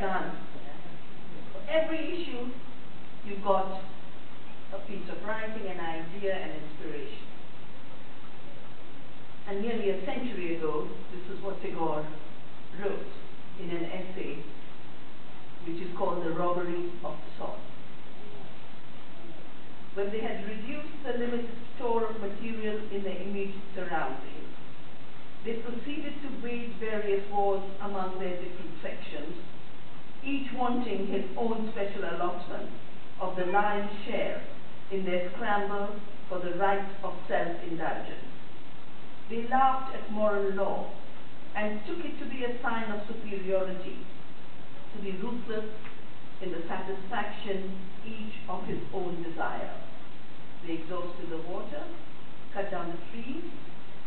done. For every issue, you've got a piece of writing, an idea, an inspiration. And nearly a century ago, this is what Tagore wrote in an essay which is called The Robbery of the Soul. When they had reduced the limited store of material in their immediate surroundings, they proceeded to wage various wars among their different sections, each wanting his own special allotment of the lion's share in their scramble for the right of self-indulgence. They laughed at moral law and took it to be a sign of superiority, to be ruthless in the satisfaction each of his own desire. They exhausted the water, cut down the trees,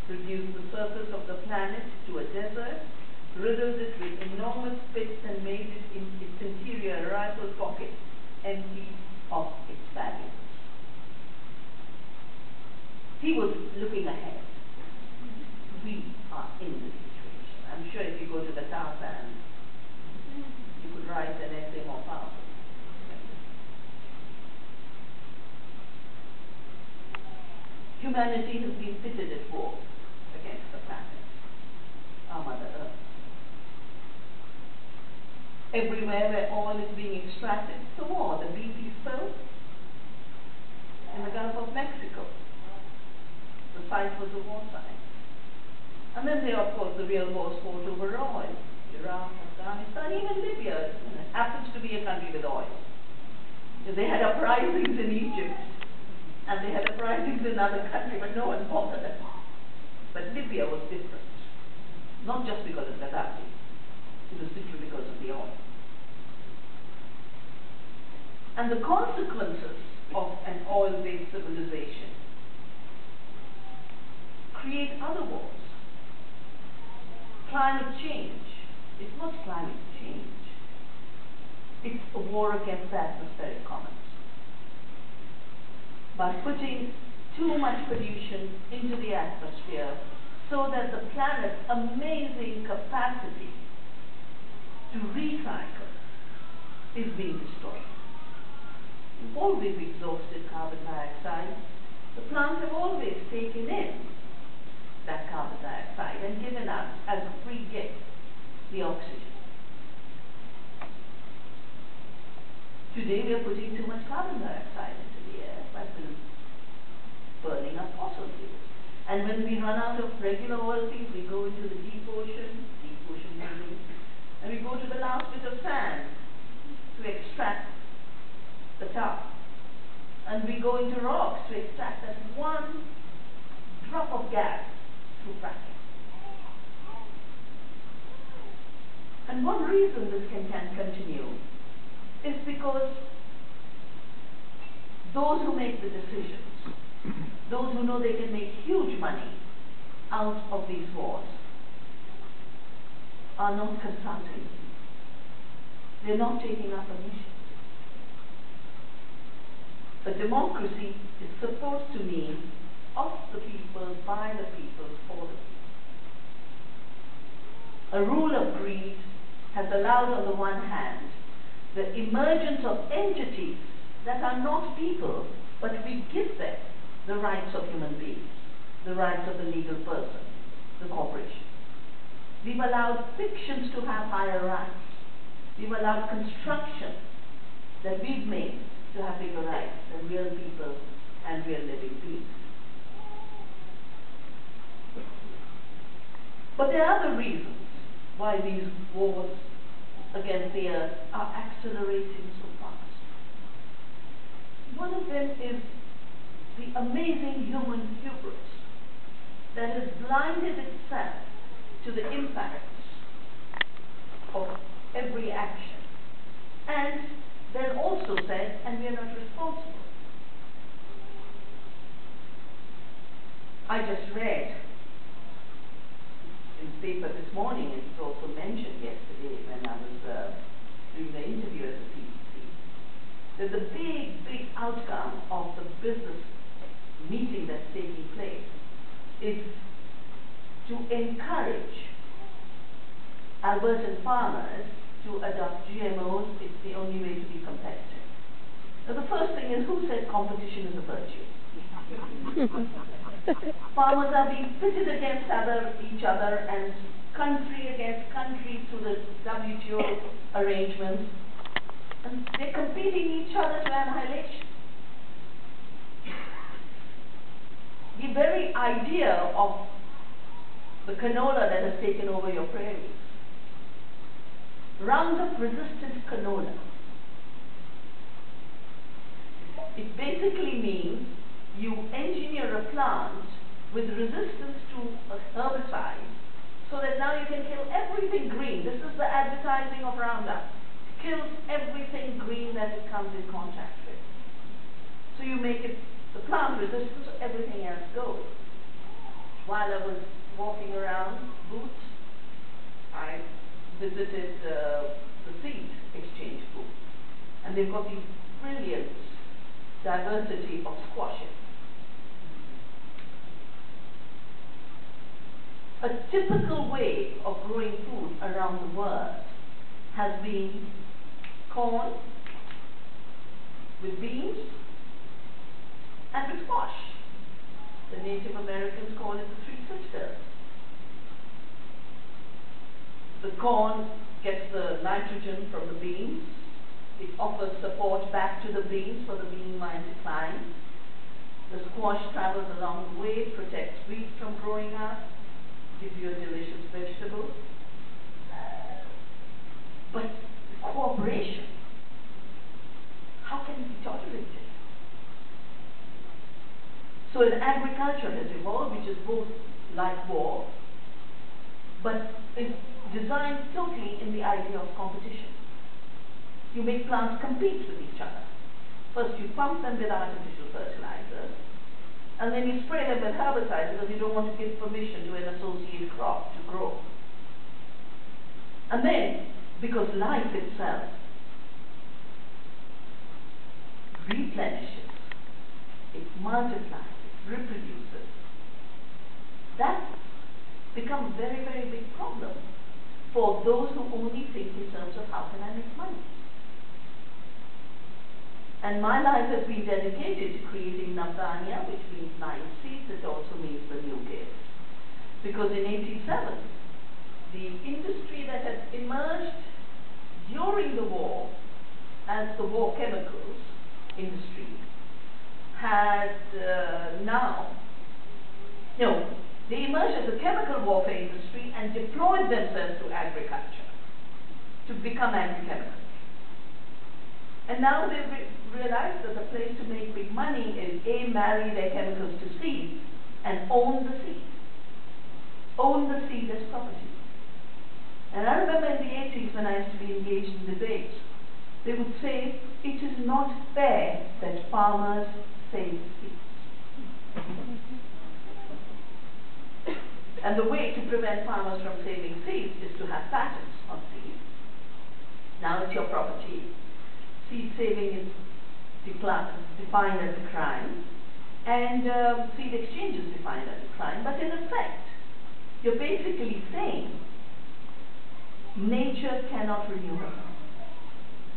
reduced the surface of the planet to a desert, riddled it with enormous pits and made it in its interior a rifle pocket empty of its value. He was looking ahead. We are in this situation. I'm sure if you go to the tar sands, you could write an essay more powerful. Humanity has been pitted at war against the planet, our Mother Earth. Everywhere where oil is being extracted, it's a war. The BP spill in the Gulf of Mexico. The site was a war site. And then there, of course, the real wars fought over oil. Iraq, Afghanistan, even Libya happens to be a country with oil. They had uprisings in Egypt, and they had uprisings in other countries, but no one bothered them. But Libya was different. Not just because of Gaddafi. It was simply because of the oil. And the consequences of an oil-based civilization create other wars. Climate change. It's not climate change. It's a war against the atmospheric commons. By putting too much pollution into the atmosphere so that the planet's amazing capacity to recycle is being destroyed. We've always exhausted carbon dioxide. The plants have always taken in that carbon dioxide and given us as a free gift the oxygen. Today we are putting too much carbon dioxide into the air by burning up fossil fuels. And when we run out of regular oil things, we go into the deep ocean moving, and we go to the last bit of sand to extract the tar. And we go into rocks to extract that one drop of gas through fracking. And one reason this can continue is because those who make the decisions, those who know they can make huge money out of these wars, are not consulting. They're not taking up a mission. A democracy is supposed to mean of the people, by the people, for the people. A rule of greed has allowed, on the one hand, the emergence of entities that are not people, but we give them the rights of human beings, the rights of the legal person, the corporation. We've allowed fictions to have higher rights. We've allowed construction that we've made to have bigger rights than real people and real living beings. But there are other reasons why these wars against the earth are accelerating so fast. One of them is the amazing human hubris that has blinded itself to the impacts of every action, and then also said, and we are not responsible. I just read in the paper this morning, and it's also mentioned yesterday when I was doing the interview at the CCC, that the big outcome of the business meeting that's taking place is to encourage Albertan farmers to adopt GMOs. It's the only way to be competitive. Now the first thing is, who said competition is a virtue? Farmers are being pitted against each other and country against country through the WTO arrangements, and they're competing each other to annihilation. The very idea of the canola that has taken over your prairies, Roundup resistant canola, it basically means you engineer a plant with resistance to a herbicide so that now you can kill everything green. This is the advertising of Roundup. It kills everything green that it comes in contact with. So you make it, the plant resistant, so everything else goes. While I was walking around booths, I visited the seed exchange booth, and they've got these brilliant diversity of squashes. A typical way of growing food around the world has been corn with beans and with squash. The Native Americans call it the three sisters. The corn gets the nitrogen from the beans. It offers support back to the beans for the bean vine to climb. The squash travels along the way, protects weeds from growing up, gives you a delicious vegetable. But cooperation, how can it be tolerated? So an agriculture has evolved, which is both like war, but is designed totally in the idea of competition. You make plants compete with each other. First you pump them with artificial fertilizers, and then you spray them with herbicides because you don't want to give permission to an associate crop to grow. And then, because life itself replenishes, it multiplies, it reproduces, that's become a very, very big problem for those who only think in terms of how can I make money. And my life has been dedicated to creating Navdanya, which means 9 seeds. It also means the new gift. Because in 87, the industry that had emerged during the war as the war chemicals industry had they emerged as a chemical warfare industry and deployed themselves to agriculture to become agri-chemicals. And now they've realized that the place to make big money is A, marry their chemicals to seeds and own the seed. Own the seed as property. And I remember in the 80s when I used to be engaged in debates, they would say, it is not fair that farmers save seeds. And the way to prevent farmers from saving seeds is to have patents on seeds. Now it's your property. Seed saving is defined as a crime, and seed exchange is defined as a crime. But in effect, you're basically saying nature cannot renew herself.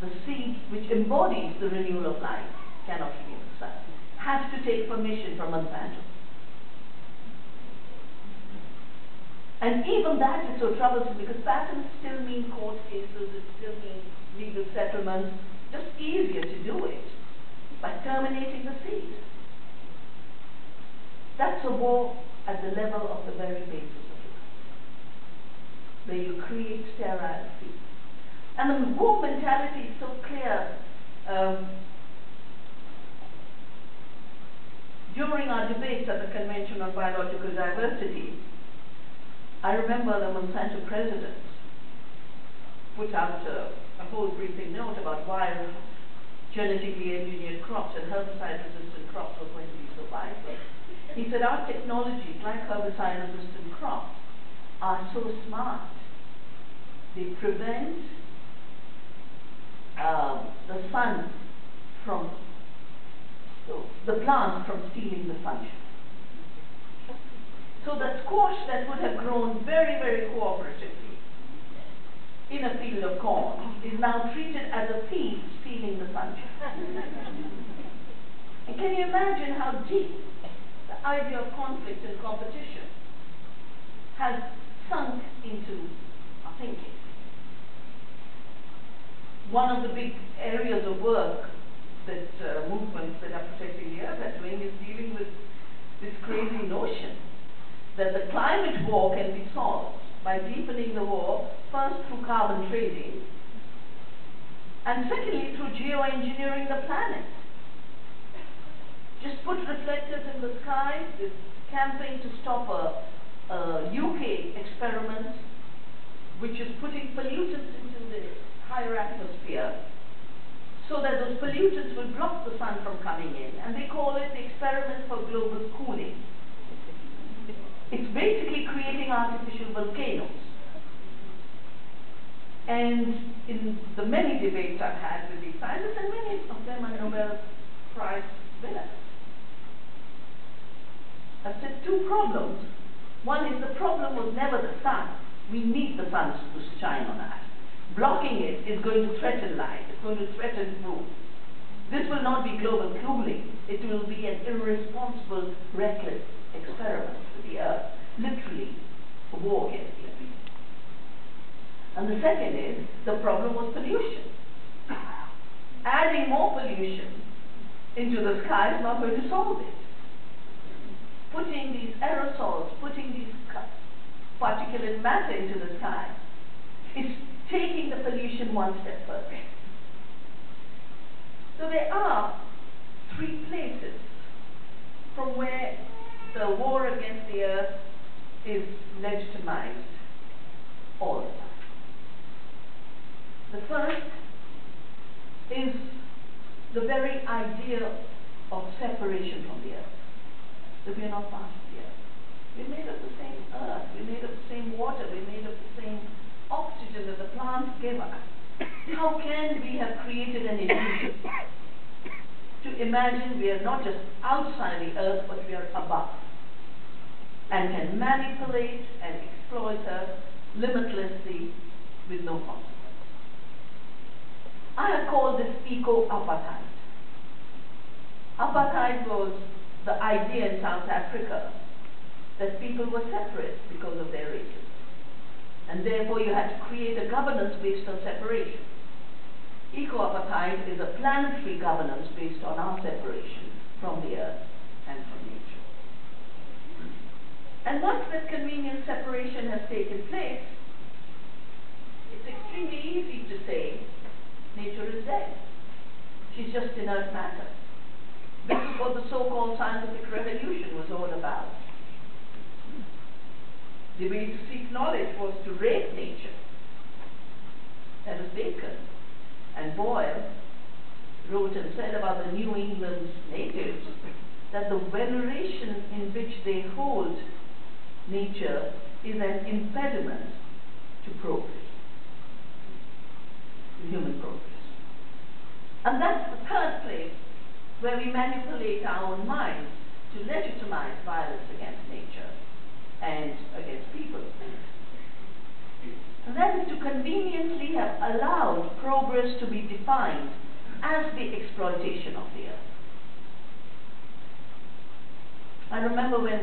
The seed which embodies the renewal of life cannot renew itself. Has to take permission from Monsanto. And even that is so troublesome because patents still mean court cases, it still means legal settlements. Just easier to do it by terminating the seed. That's a war at the level of the very basis of life, where you create sterile seeds. And the war mentality is so clear. During our debates at the Convention on Biological Diversity, I remember the Monsanto president put out a whole briefing note about why genetically engineered crops and herbicide-resistant crops were going to be so vital. He said our technologies, like herbicide-resistant crops, are so smart. They prevent the sun from, the plant from stealing the function. So the squash that would have grown very, very cooperatively in a field field of corn is now treated as a thief stealing the sunshine. And can you imagine how deep the idea of conflict and competition has sunk into our thinking? One of the big areas of work that movements that are protecting the earth are doing is dealing with this crazy notion that the climate war can be solved by deepening the war, first through carbon trading, and secondly through geoengineering the planet. Just put reflectors in the sky. This campaign to stop a UK experiment which is putting pollutants into the higher atmosphere so that those pollutants will block the sun from coming in, and they call it the experiment for global cooling. It's basically creating artificial volcanoes. And in the many debates I've had with these scientists, and many of them are Nobel Prize winners, I've said two problems. One is the problem was never the sun. We need the sun to shine on us. Blocking it is going to threaten life. It's going to threaten food. This will not be global cooling. It will be an irresponsible, reckless experiment for the earth. Literally, a war against the earth. And the second is, the problem was pollution. Adding more pollution into the sky is not going to solve it. Putting these aerosols, putting these particulate matter into the sky is taking the pollution one step further. So there are three places from where the war against the earth is legitimized all the time. The first is the very idea of separation from the earth, that we are not part of the earth. We're made of the same earth, we're made of the same water, we're made of the same oxygen that the plants give us. How can we have created an illusion to imagine we are not just outside the earth, but we are above, and can manipulate and exploit her limitlessly with no consequence? I have called this eco-apartheid. Apartheid was the idea in South Africa that people were separate because of their racism, and therefore you had to create a governance based on separation. Eco-apartheid is a planetary governance based on our separation from the earth and from nature. And once that convenient separation has taken place, it's extremely easy to say nature is dead. She's just inert matter. This is what the so-called scientific revolution was all about. The way to seek knowledge was to rape nature. That was Bacon. And Boyle wrote and said about the New England natives that the veneration in which they hold nature is an impediment to progress, to human progress. And that's the third place where we manipulate our own minds to legitimize violence against nature and against people. And that is to conveniently have allowed progress to be defined as the exploitation of the earth. I remember when,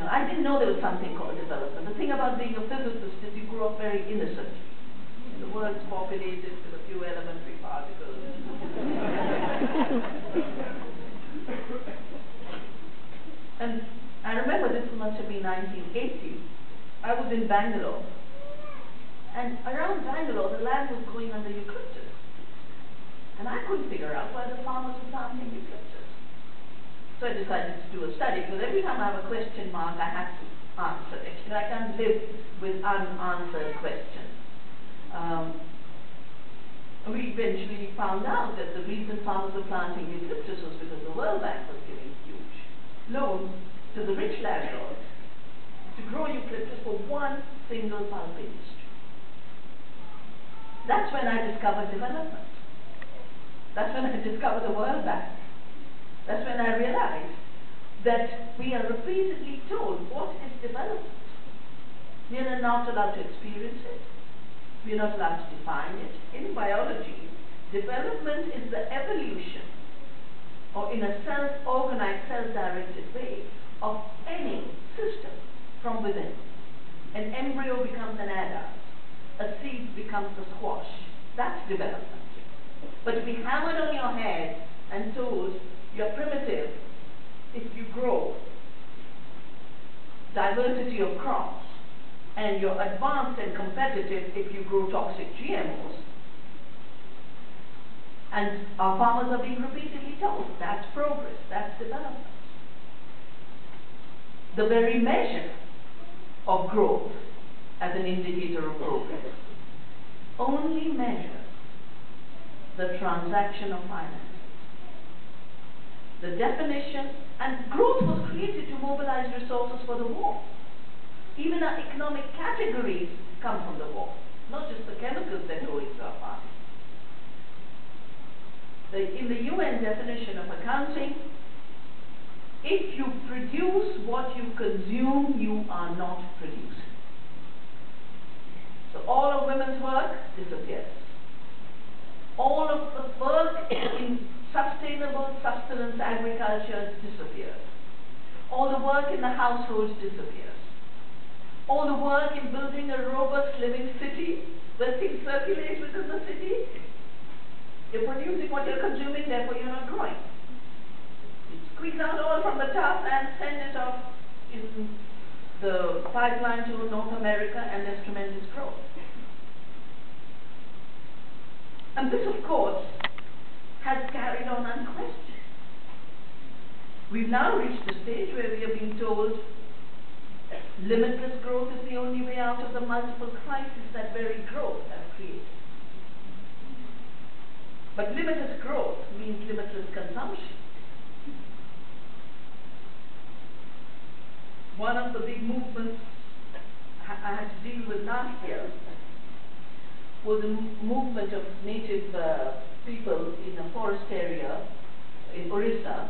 I didn't know there was something called development. The thing about being a physicist is you grow up very innocent. The world's populated with a few elementary particles. And I remember this must have been 1980. I was in Bangalore. And around Bangalore, the land was going under eucalyptus. And I couldn't figure out why the farmers were planting eucalyptus. So I decided to do a study, because every time I have a question mark, I have to answer it. I can't live with unanswered questions. We eventually found out that the reason farmers were planting eucalyptus was because the World Bank was giving huge loans to the rich landlords to grow eucalyptus for one single pulp industry. That's when I discovered development. That's when I discovered the World Bank. That's when I realized that we are repeatedly told what is development. We are not allowed to experience it. We're not allowed to define it. In biology, development is the evolution, or in a self-organized, self-directed way, of any system from within. An embryo becomes an adult. A seed becomes a squash. That's development. But to be hammered on your head and told you're primitive if you grow diversity of crops, and you're advanced and competitive if you grow toxic GMOs, and our farmers are being repeatedly told that's progress, that's development. The very measure of growth as an indicator of progress only measures the transaction of finance. The definition, and growth was created to mobilize resources for the war. Even our economic categories come from the war, not just the chemicals that go into our body. In the UN definition of accounting, if you produce what you consume, you are not producing. So all of women's work disappears. All of the work in sustainable sustenance agriculture disappears. All the work in the household disappears. All the work in building a robust living city where things circulate within the city. You're producing what you're consuming, therefore you're not growing. You squeeze out oil from the top and send it off in the pipeline to North America, and there's tremendous growth. And this, of course, has carried on unquestioned. We've now reached the stage where we are being told limitless growth is the only way out of the multiple crises that very growth has created. But limitless growth means limitless consumption. One of the big movements I had to deal with last year was a movement of native people in a forest area in Orissa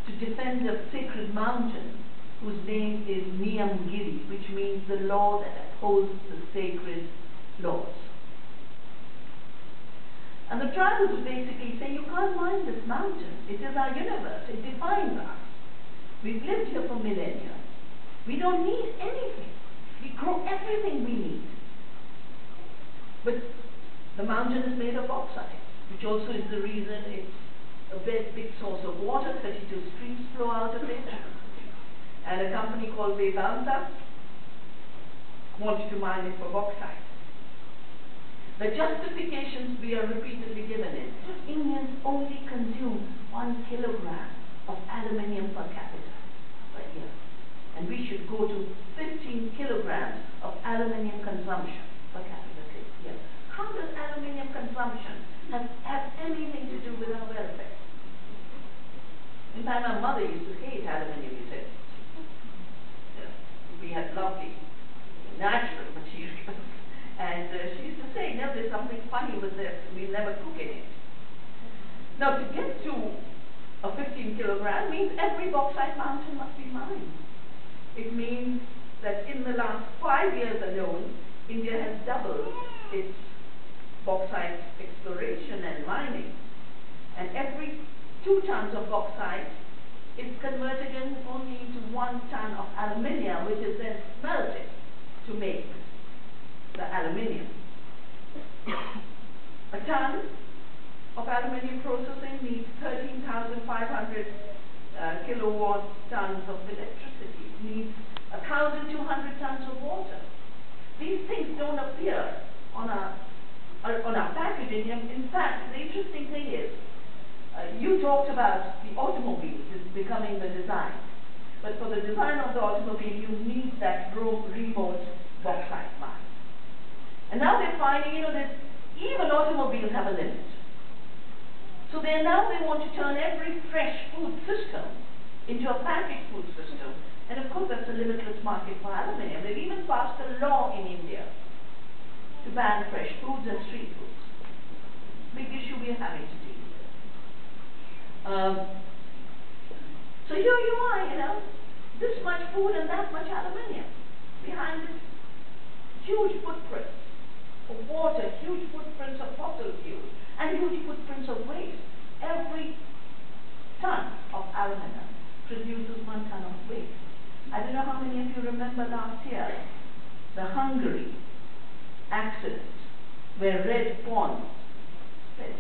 to defend a sacred mountain whose name is Niyamgiri, which means the law that upholds the sacred laws. And the tribe was basically saying, you can't mine this mountain. It is our universe. It defines us. We've lived here for millennia. We don't need anything. We grow everything we need. But the mountain is made of bauxite, which also is the reason it's a very big source of water. 32 streams flow out of it. And a company called Vedanta wanted to mine it for bauxite. The justifications we are repeatedly given is Indians only consume 1 kilogram of aluminium per capita per year. And we should go to 15 kilograms of aluminium consumption per capita per year. How does aluminium consumption have anything to do with our welfare? In fact, my mother used to hate aluminium utensils. We had lovely natural materials. And she used to say, no, there's something funny with this. We'll never cook in it. Now, to get to a 15 kilogram means every bauxite mountain must be mined. It means that in the last 5 years alone, India has doubled its bauxite exploration and mining. And every 2 tons of bauxite is converted only into 1 ton of aluminium, which is then smelted to make the aluminium. A ton of aluminium processing needs 13,500 kilowatt tons of electricity. It needs 1,200 tons of water. These things don't appear on our packaging. In fact, the interesting thing is, you talked about the automobiles as becoming the design. But for the design of the automobile, you need that remote bauxite mine. And now they're finding, that even automobiles have a limit. So they want to turn every fresh food system into a packaged food system. And of course, that's a limitless market for aluminium. They've even passed a law in India to ban fresh foods and street foods. Big issue we're having to deal with. So here you are, this much food and that much aluminium behind this huge footprint. of water, huge footprints of fossil fuels, and huge footprints of waste. Every ton of aluminum produces 1 ton of waste. I don't know how many of you remember last year, the Hungary accident, where red pond,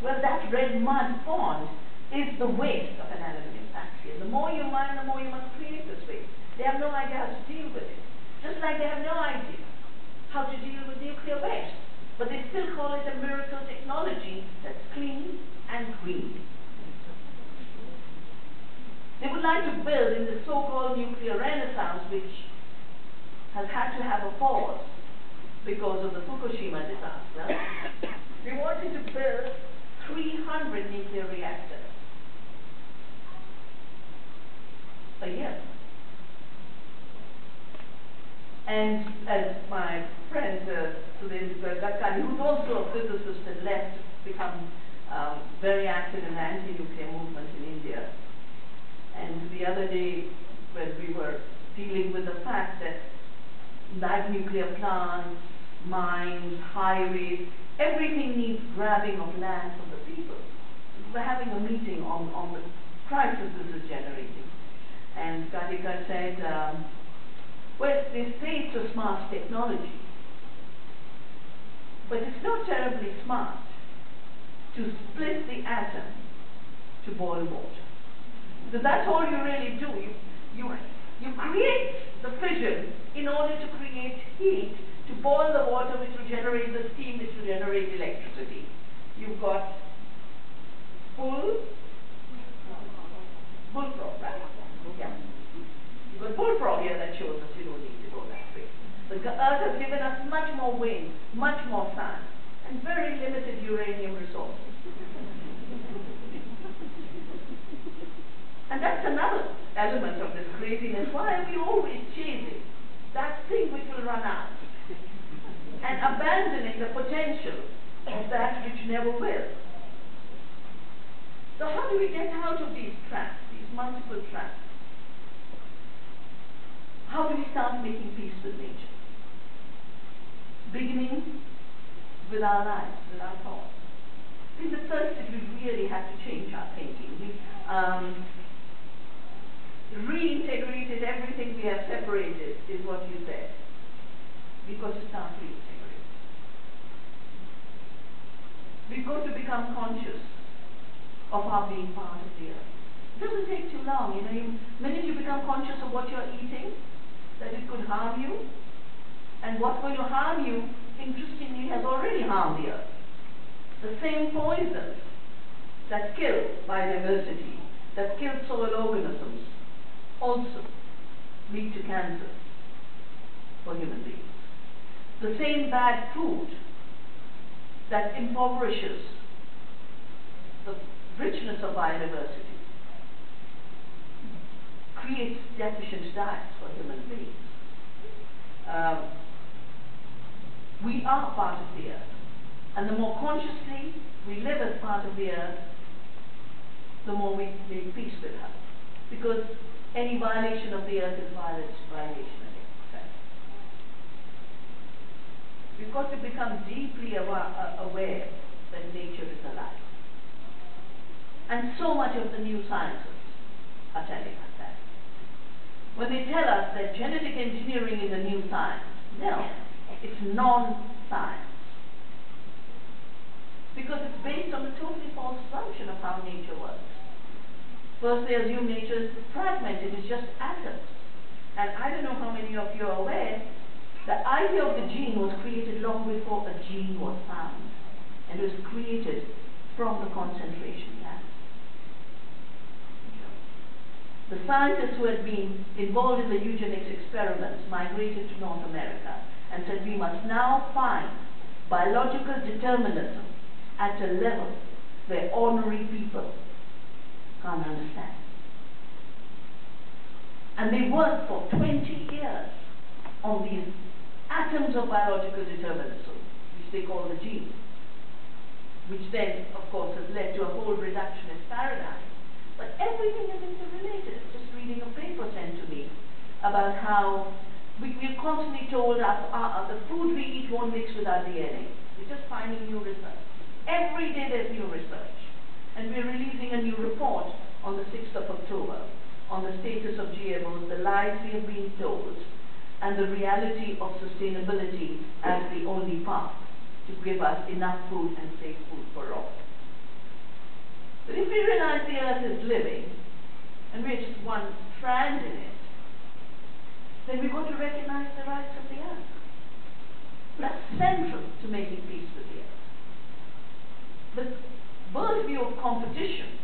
well, that red mud pond is the waste of an aluminum factory. And the more you mine, the more you must create this waste. They have no idea how to deal with it. Just like they have no idea how to deal with nuclear waste. But they still call it a miracle technology that's clean and green. They would like to build in the so-called nuclear renaissance, which has had to have a pause because of the Fukushima disaster. They wanted to build 300 nuclear reactors a year. And as my friend Gatkani, who's also a physicist and left, become very active in the anti-nuclear movement in India. And the other day, when we were dealing with the fact that live nuclear plants, mines, highways, everything needs grabbing of land from the people. We're having a meeting on the crisis this is generating. And Gadika said, well, they say it's a smart technology, but it's not terribly smart to split the atom to boil water. So that's all you really do. You create the fission in order to create heat, to boil the water which will generate the steam which will generate electricity. You've got bullfrog, right? Yeah. You've got bullfrog here that shows us you don't need to go that way. The earth has given us much more wind, much more sun, and very limited uranium resources. And that's another element of this craziness. Why are we always chasing that thing which will run out and abandoning the potential of that which never will? So how do we get out of these traps, these multiple traps? How do we start making peace with nature? Beginning with our lives, with our thoughts. I think the first is we really have to change our thinking. We reintegrated everything we have separated, is what you said. We've got to start reintegrating. We've got to become conscious of our being part of the earth. It doesn't take too long, you know. The minute you become conscious of what you're eating, that it could harm you, and what's going to harm you, interestingly, has already harmed the earth. The same poisons that kill biodiversity, that kill soil organisms, also lead to cancer for human beings. The same bad food that impoverishes the richness of biodiversity creates deficient diets for human beings. We are part of the earth, and the more consciously we live as part of the earth, the more we make peace with her. Because any violation of the earth is violation against itself. We've got to become deeply aware that nature is alive. And so much of the new sciences are telling us that. When they tell us that genetic engineering is a new science, no, it's non-science. Because it's based on a totally false assumption of how nature works. First, they assume nature is fragmented, it's just atoms. And I don't know how many of you are aware, the idea of the gene was created long before a gene was found. And it was created from the concentration camps. The scientists who had been involved in the eugenics experiments migrated to North America and said we must now find biological determinism at a level where ordinary people can't understand. And they worked for 20 years on these atoms of biological determinism, which they call the gene, which then, of course, has led to a whole reductionist paradigm. But everything is interrelated. Just reading a paper sent to me about how we're constantly told the food we eat won't mix with our DNA. We're just finding new research. Every day there's new research. And we're releasing a new report on the 6th of October on the status of GMOs, the lies we have been told, and the reality of sustainability as the only path to give us enough food and safe food for all. But if we realize the earth is living, and we're just one strand in it, then we've got to recognize the rights of the earth. That's central to making peace with the earth. The worldview of competition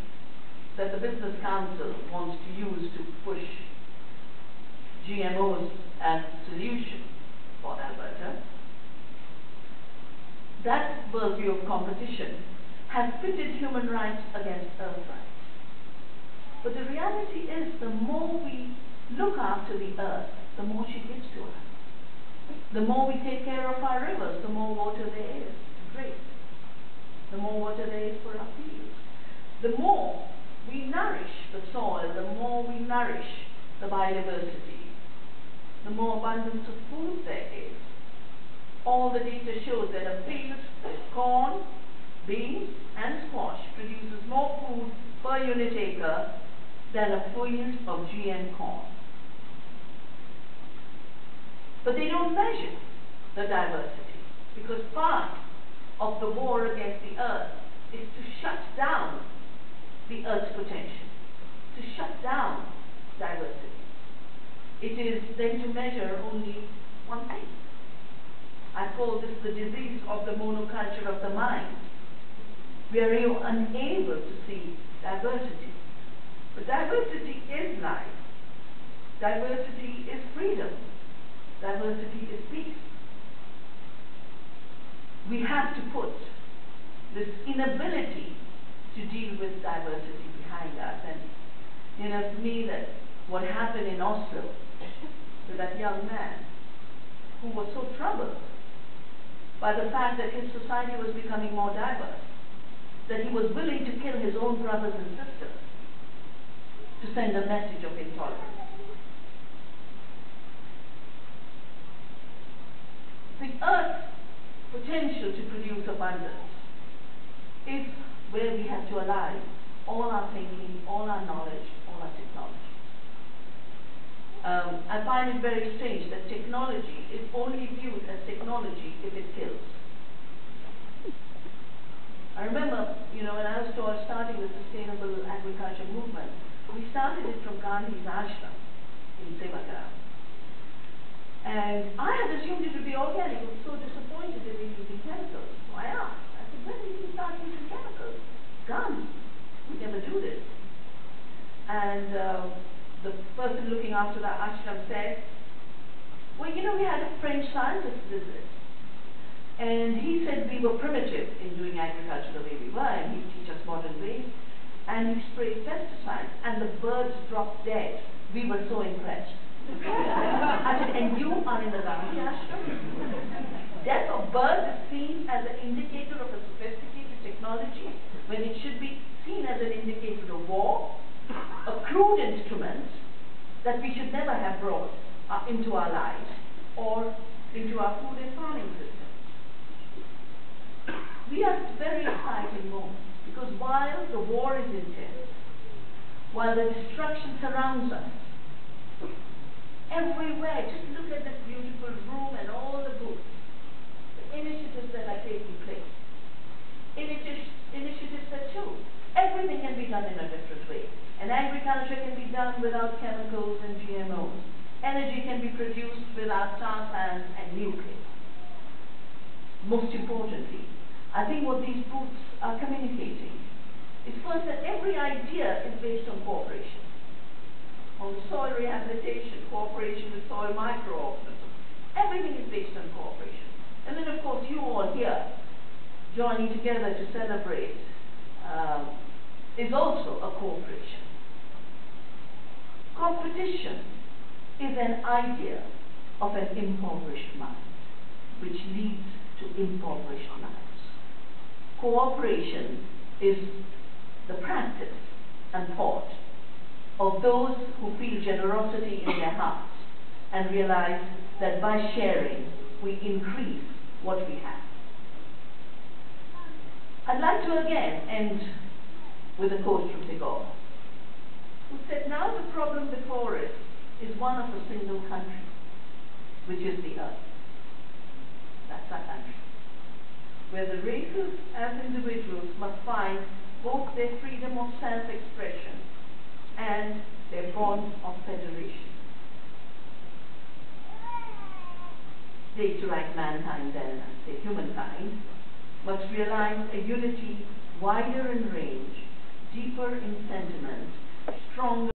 that the Business Council wants to use to push GMOs as a solution for Alberta, that worldview of competition has pitted human rights against earth rights. But the reality is, the more we look after the earth, the more she gives to us. The more we take care of our rivers, the more water there is to drink. The more water there is for our fields. The more we nourish the soil, the more we nourish the biodiversity, the more abundance of food there is. All the data shows that a field with corn, beans and squash produces more food per unit acre than a field of GM corn. But they don't measure the diversity, because part of the war against the earth is to shut down the earth's potential, to shut down diversity. It is then to measure only one thing. I call this the disease of the monoculture of the mind, where you are unable to see diversity. But diversity is life. Diversity is freedom. Diversity is peace. We have to put this inability to deal with diversity behind us. And you know, for me, that what happened in Oslo with that young man who was so troubled by the fact that his society was becoming more diverse, that he was willing to kill his own brothers and sisters to send a message of intolerance. The earth's potential to produce abundance is where we have to align all our thinking, all our knowledge, all our technology. I find it very strange that technology is only viewed as technology if it kills. I remember, you know, when I was starting the sustainable agriculture movement, we started it from Gandhi's ashram in Sevagram. And I had assumed it would be organic. I was so disappointed they were using chemicals. So I asked, I said, when did you start using chemicals? Gandhi would never do this. And the person looking after the ashram said, well, you know, we had a French scientist visit. And he said we were primitive in doing agriculture the way we were, and he'd teach us modern ways. And he sprayed pesticides, and the birds dropped dead. We were so impressed. I said, and you are in the Gandhi ashram? Death of birds is seen as an indicator of a sophisticated technology, when it should be seen as an indicator of war, a crude instrument that we should never have brought into our lives or into our food and farming system. We are at a very exciting moment, because while the war is intense, while the destruction surrounds us, everywhere, just look at this beautiful room and all the booths, the initiatives that are taking place, initiatives that show everything can be done in a different way. And agriculture can be done without chemicals and GMOs. Energy can be produced without tar sands and nuclear. Most importantly, I think what these booths are communicating is first that every idea is based on cooperation. On soil rehabilitation, cooperation with soil microorganisms. Everything is based on cooperation. And then, of course, you all here joining together to celebrate is also a cooperation. Competition is an idea of an impoverished mind, which leads to impoverished lives. Cooperation is the practice and thought of those who feel generosity in their hearts and realize that by sharing we increase what we have. I'd like to again end with a quote from de Gaulle, who said, "Now the problem before us is one of a single country, which is the earth." That's our country, where the races as individuals must find both their freedom of self-expression and their bonds of federation. They, to write mankind then, say humankind, must realize a unity wider in range, deeper in sentiment, stronger